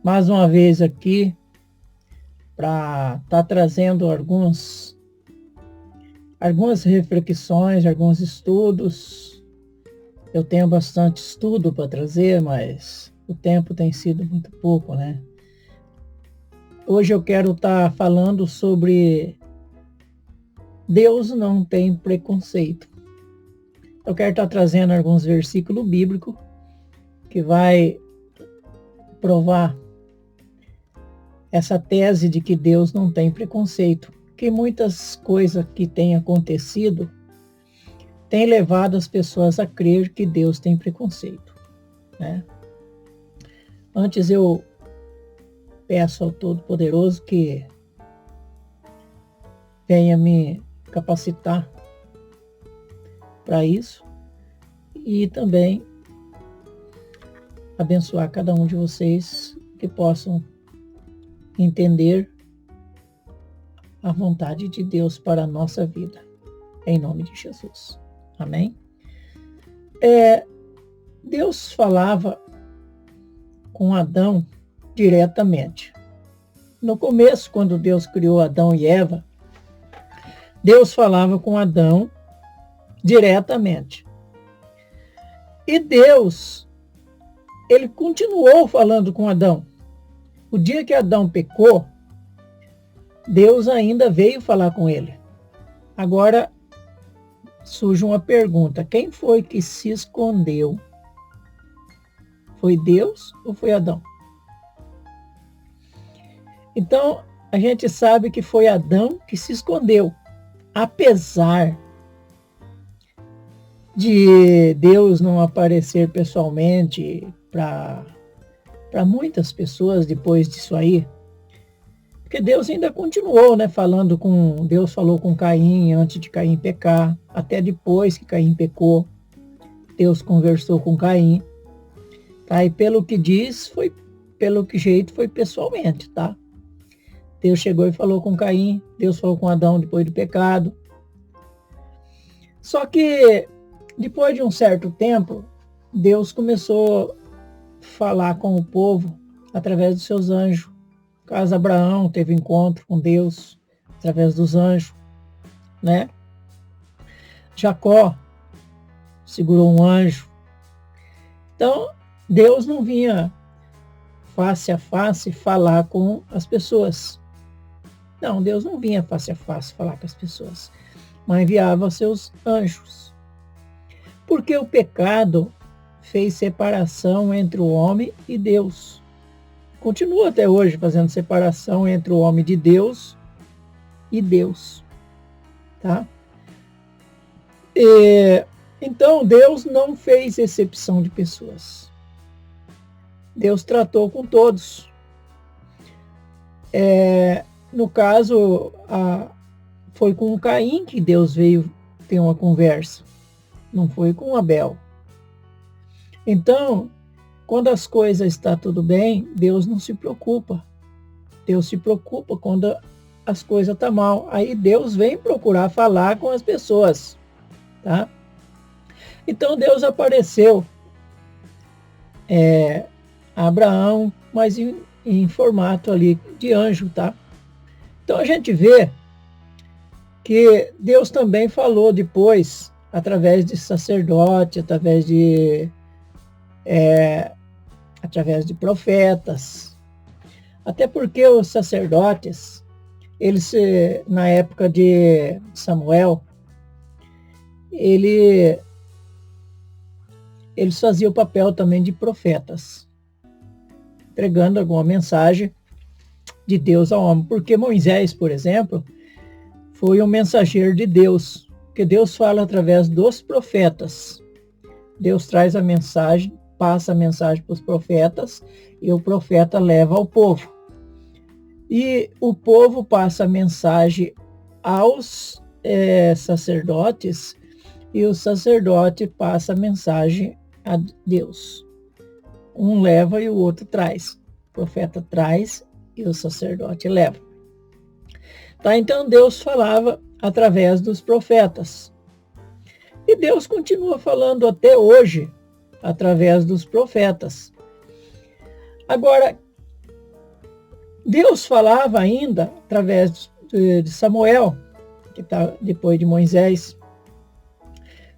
mais uma vez aqui para estar trazendo algumas reflexões, alguns estudos. Eu tenho bastante estudo para trazer, mas o tempo tem sido muito pouco, né? Hoje eu quero estar falando sobre Deus não tem preconceito. Eu quero estar trazendo alguns versículos bíblicos que vai provar essa tese de que Deus não tem preconceito. Que muitas coisas que têm acontecido têm levado as pessoas a crer que Deus tem preconceito, né? Antes eu peço ao Todo-Poderoso que venha me capacitar para isso e também abençoar cada um de vocês que possam entender a vontade de Deus para a nossa vida, em nome de Jesus. Amém? Deus falava com Adão diretamente. No começo, quando Deus criou Adão e Eva, Deus falava com Adão diretamente. E Deus, ele continuou falando com Adão. O dia que Adão pecou, Deus ainda veio falar com ele. Agora surge uma pergunta: quem foi que se escondeu? Foi Deus ou foi Adão? Então, a gente sabe que foi Adão que se escondeu. Apesar de Deus não aparecer pessoalmente para muitas pessoas depois disso aí, porque Deus ainda continuou, né, Deus falou com Caim antes de Caim pecar, até depois que Caim pecou, Deus conversou com Caim, tá? E pelo que diz, pelo que jeito foi pessoalmente, tá? Deus chegou e falou com Caim, Deus falou com Adão depois do pecado. Só que, depois de um certo tempo, Deus começou a falar com o povo através dos seus anjos. No caso, Abraão teve encontro com Deus através dos anjos, né? Jacó segurou um anjo. Então, Deus não vinha face a face falar com as pessoas. Não, Deus não vinha face a face falar com as pessoas, mas enviava seus anjos. Porque o pecado fez separação entre o homem e Deus. Continua até hoje fazendo separação entre o homem de Deus e Deus, tá? Então, Deus não fez exceção de pessoas. Deus tratou com todos. No caso, foi com Caim que Deus veio ter uma conversa, não foi com Abel. Então, quando as coisas estão tudo bem, Deus não se preocupa. Deus se preocupa quando as coisas estão mal. Aí Deus vem procurar falar com as pessoas, tá? Então Deus apareceu a Abraão, mas em formato ali de anjo, tá? Então a gente vê que Deus também falou depois, através de sacerdote, através de profetas. Até porque os sacerdotes, eles, na época de Samuel, eles faziam o papel também de profetas, entregando alguma mensagem de Deus ao homem. Porque Moisés, por exemplo, foi um mensageiro de Deus, porque Deus fala através dos profetas. Deus traz a mensagem, passa a mensagem para os profetas, e o profeta leva ao povo. E o povo passa a mensagem aos sacerdotes, e o sacerdote passa a mensagem a Deus. Um leva e o outro traz. O profeta traz e o sacerdote leva. Tá? Então Deus falava através dos profetas. E Deus continua falando até hoje através dos profetas. Agora, Deus falava ainda através de Samuel, que está depois de Moisés.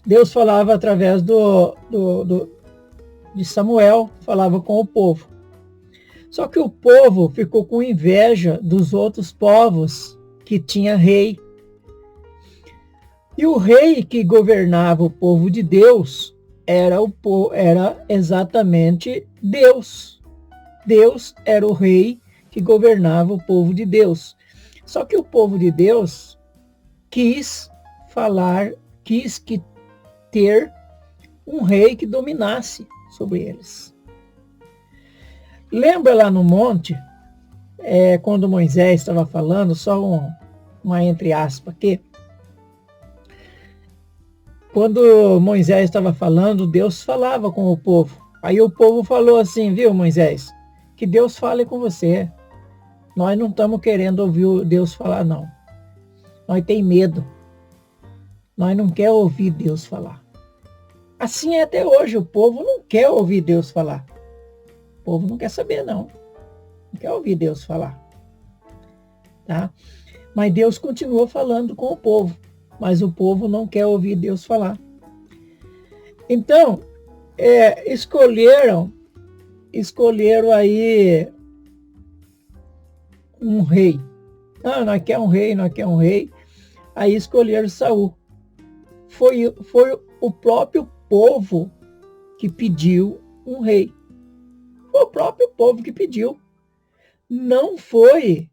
Deus falava através de Samuel, falava com o povo. Só que o povo ficou com inveja dos outros povos que tinha rei. E o rei que governava o povo de Deus era exatamente Deus. Deus era o rei que governava o povo de Deus. Só que o povo de Deus quis ter um rei que dominasse sobre eles. Lembra lá no monte, quando Moisés estava falando, só uma entre aspas aqui, quando Moisés estava falando, Deus falava com o povo. Aí o povo falou assim, viu, Moisés, que Deus fale com você. Nós não estamos querendo ouvir Deus falar, não. Nós tem medo. Nós não quer ouvir Deus falar. Assim é até hoje, o povo não quer ouvir Deus falar. O povo não quer saber, não. Não quer ouvir Deus falar. Tá? Mas Deus continuou falando com o povo. Mas o povo não quer ouvir Deus falar. Então, escolheram aí um rei. Ah, nós quer um rei. Aí escolheram Saul. Foi o próprio povo que pediu um rei. Foi o próprio povo que pediu. Não foi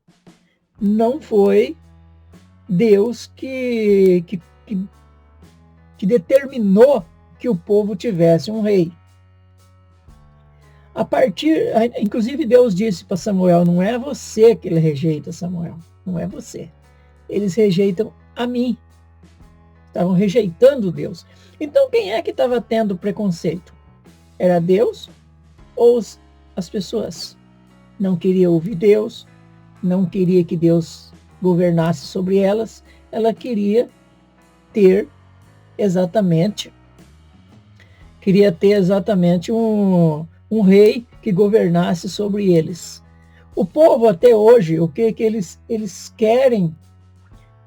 Deus que determinou que o povo tivesse um rei. Inclusive Deus disse para Samuel, não é você que ele rejeita, Samuel, não é você. Eles rejeitam a mim. Estavam rejeitando Deus. Então quem é que estava tendo preconceito? Era Deus ou as pessoas? Não queria ouvir Deus, não queria que Deus governasse sobre elas, ela queria ter exatamente um rei que governasse sobre eles. O povo até hoje, o que eles querem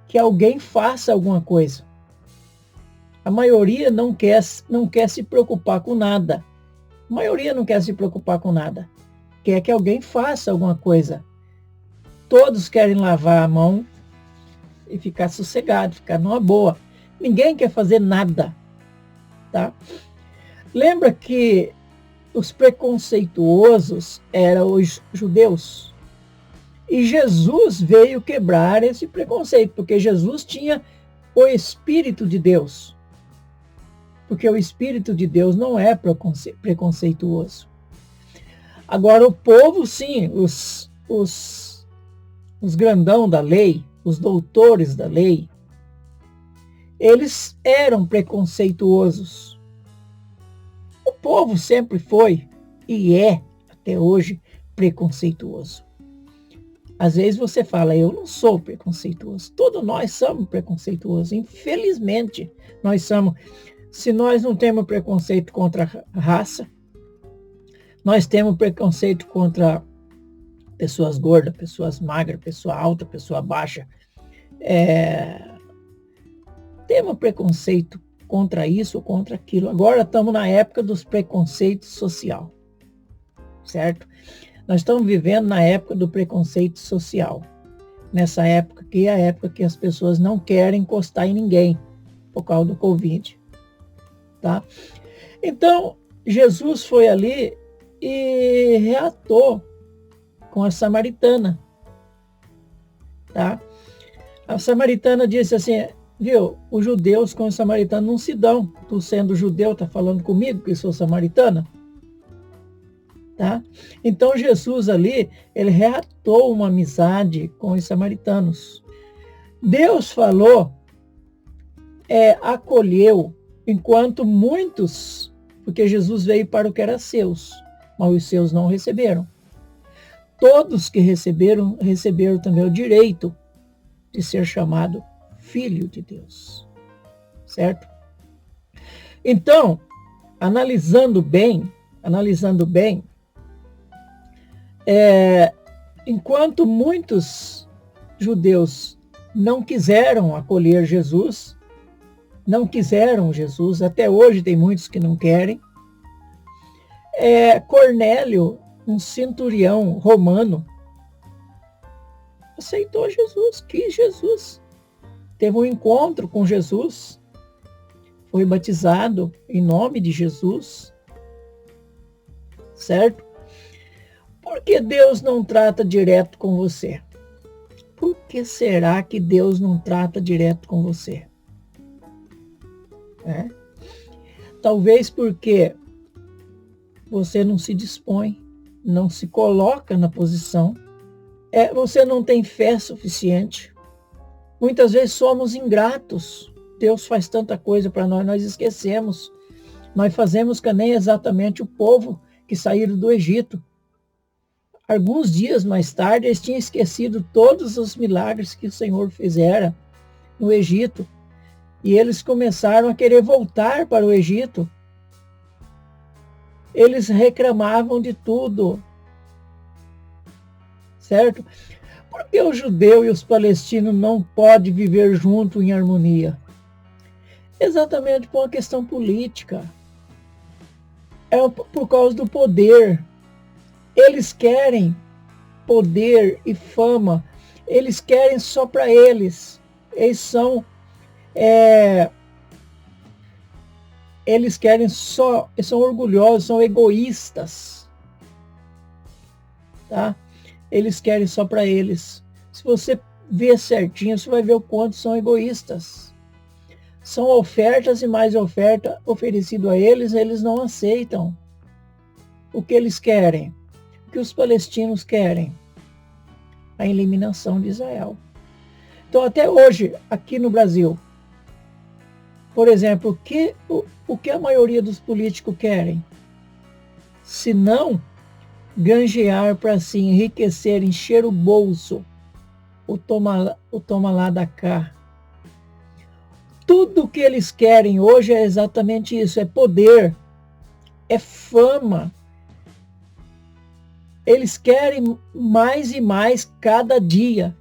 que alguém faça alguma coisa. A maioria não quer se preocupar com nada. A maioria não quer se preocupar com nada. Quer que alguém faça alguma coisa. Todos querem lavar a mão e ficar sossegado, ficar numa boa. Ninguém quer fazer nada. Tá? Lembra que os preconceituosos eram os judeus. E Jesus veio quebrar esse preconceito, porque Jesus tinha o Espírito de Deus. Porque o Espírito de Deus não é preconceituoso. Agora o povo, sim, os grandão da lei, os doutores da lei, eles eram preconceituosos. O povo sempre foi e é, até hoje, preconceituoso. Às vezes você fala, eu não sou preconceituoso. Todos nós somos preconceituosos. Infelizmente, nós somos. Se nós não temos preconceito contra a raça, nós temos preconceito contra pessoas gordas, pessoas magras, pessoa alta, pessoa baixa. Temos preconceito contra isso ou contra aquilo. Agora estamos na época dos preconceitos social, certo? Nós estamos vivendo na época do preconceito social. Nessa época que é a época que as pessoas não querem encostar em ninguém por causa do Covid. Tá? Então, Jesus foi ali e reatou com a samaritana. Tá? A samaritana disse assim, viu, os judeus com os samaritanos não se dão. Tu sendo judeu, tá falando comigo que sou samaritana? Tá? Então Jesus ali, ele reatou uma amizade com os samaritanos. Deus falou, acolheu, enquanto muitos, porque Jesus veio para o que era seus, mas os seus não receberam. Todos que receberam também o direito de ser chamado filho de Deus. Certo? Então, analisando bem, enquanto muitos judeus não quiseram acolher Jesus, não quiseram Jesus, até hoje tem muitos que não querem, Cornélio, um centurião romano, aceitou Jesus, quis Jesus, teve um encontro com Jesus, foi batizado em nome de Jesus, certo? Por que Deus não trata direto com você? Por que será que Deus não trata direto com você? Talvez porque você não se dispõe, não se coloca na posição, você não tem fé suficiente. Muitas vezes somos ingratos. Deus faz tanta coisa para nós esquecemos. Nós fazemos que nem exatamente o povo que saíram do Egito. Alguns dias mais tarde, eles tinham esquecido todos os milagres que o Senhor fizera no Egito. E eles começaram a querer voltar para o Egito. Eles reclamavam de tudo. Certo? Por que o judeu e os palestinos não podem viver juntos em harmonia? Exatamente por uma questão política. Por causa do poder. Eles querem poder e fama. Eles querem só para eles. Eles são eles querem só, eles são orgulhosos, são egoístas, tá? Eles querem só para eles. Se você ver certinho, você vai ver o quanto são egoístas. São ofertas e mais oferta oferecido a eles, eles não aceitam. O que eles querem? O que os palestinos querem? A eliminação de Israel. Então, até hoje, aqui no Brasil, por exemplo, o que a maioria dos políticos querem? Se não granjear para si, enriquecer, encher o bolso, o toma lá da cá. Tudo que eles querem hoje é exatamente isso, é poder, é fama. Eles querem mais e mais cada dia.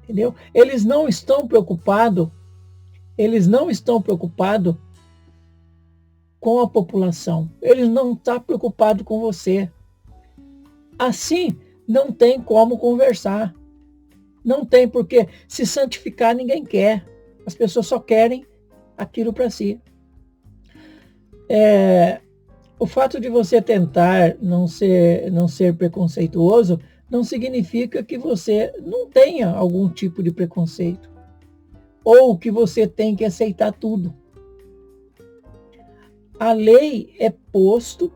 Entendeu? Eles não estão preocupados com a população. Eles não estão preocupados com você. Assim, não tem como conversar. Não tem, porque se santificar ninguém quer. As pessoas só querem aquilo para si. O fato de você tentar não ser preconceituoso não significa que você não tenha algum tipo de preconceito. Ou que você tem que aceitar tudo. A lei é posto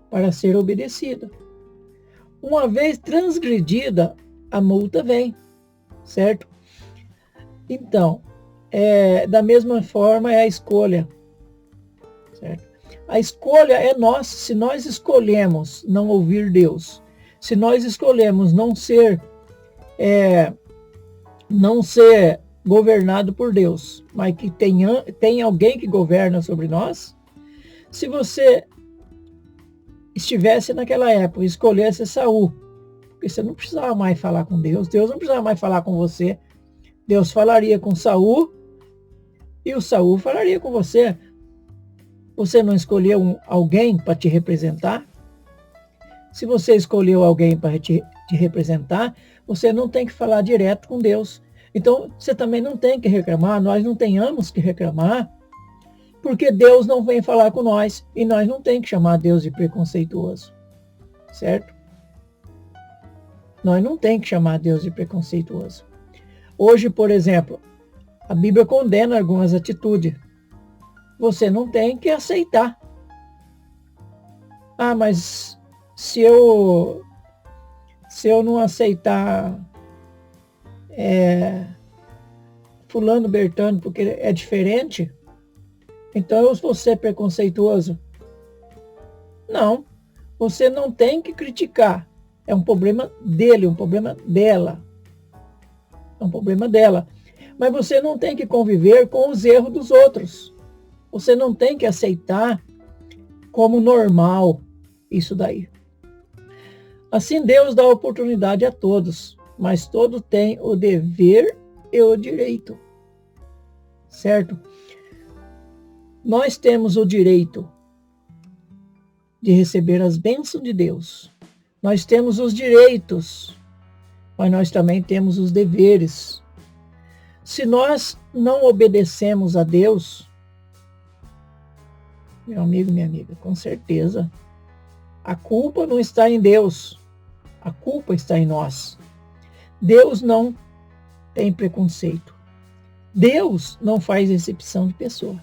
para ser obedecida. Uma vez transgredida, a multa vem, certo? Então, da mesma forma é a escolha, certo? A escolha é nossa. Se nós escolhemos não ouvir Deus, se nós escolhemos não ser governado por Deus, mas que tem alguém que governa sobre nós, se você estivesse naquela época, escolhesse Saul, porque você não precisava mais falar com Deus, Deus não precisava mais falar com você, Deus falaria com Saul e o Saul falaria com você. Você não escolheu alguém para te representar? Se você escolheu alguém para te representar, você não tem que falar direto com Deus. Então, você também não tem que reclamar, nós não tenhamos que reclamar, porque Deus não vem falar com nós, e nós não tem que chamar Deus de preconceituoso, certo? Nós não tem que chamar Deus de preconceituoso. Hoje, por exemplo, a Bíblia condena algumas atitudes. Você não tem que aceitar. Ah, mas se eu não aceitar fulano, Bertano, porque é diferente, então eu vou ser preconceituoso. Não, você não tem que criticar. É um problema dele, um problema dela. É um problema dela. Mas você não tem que conviver com os erros dos outros. Você não tem que aceitar como normal isso daí. Assim Deus dá oportunidade a todos, mas todos têm o dever e o direito, certo? Nós temos o direito de receber as bênçãos de Deus. Nós temos os direitos, mas nós também temos os deveres. Se nós não obedecemos a Deus, meu amigo, minha amiga, com certeza, a culpa não está em Deus, a culpa está em nós. Deus não tem preconceito. Deus não faz exceção de pessoa.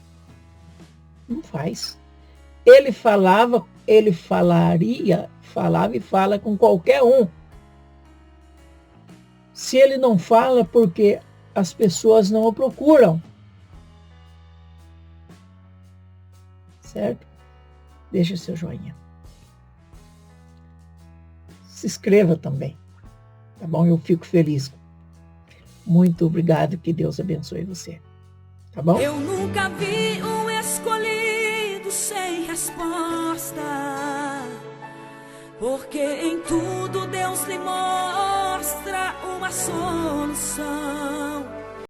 Não faz. Ele falava e fala com qualquer um. Se ele não fala, porque as pessoas não o procuram. Certo? Deixa seu joinha. Se inscreva também. Tá bom? Eu fico feliz. Muito obrigado. Que Deus abençoe você. Tá bom? Eu nunca vi um escolhido sem resposta, porque em tudo Deus lhe mostra uma solução.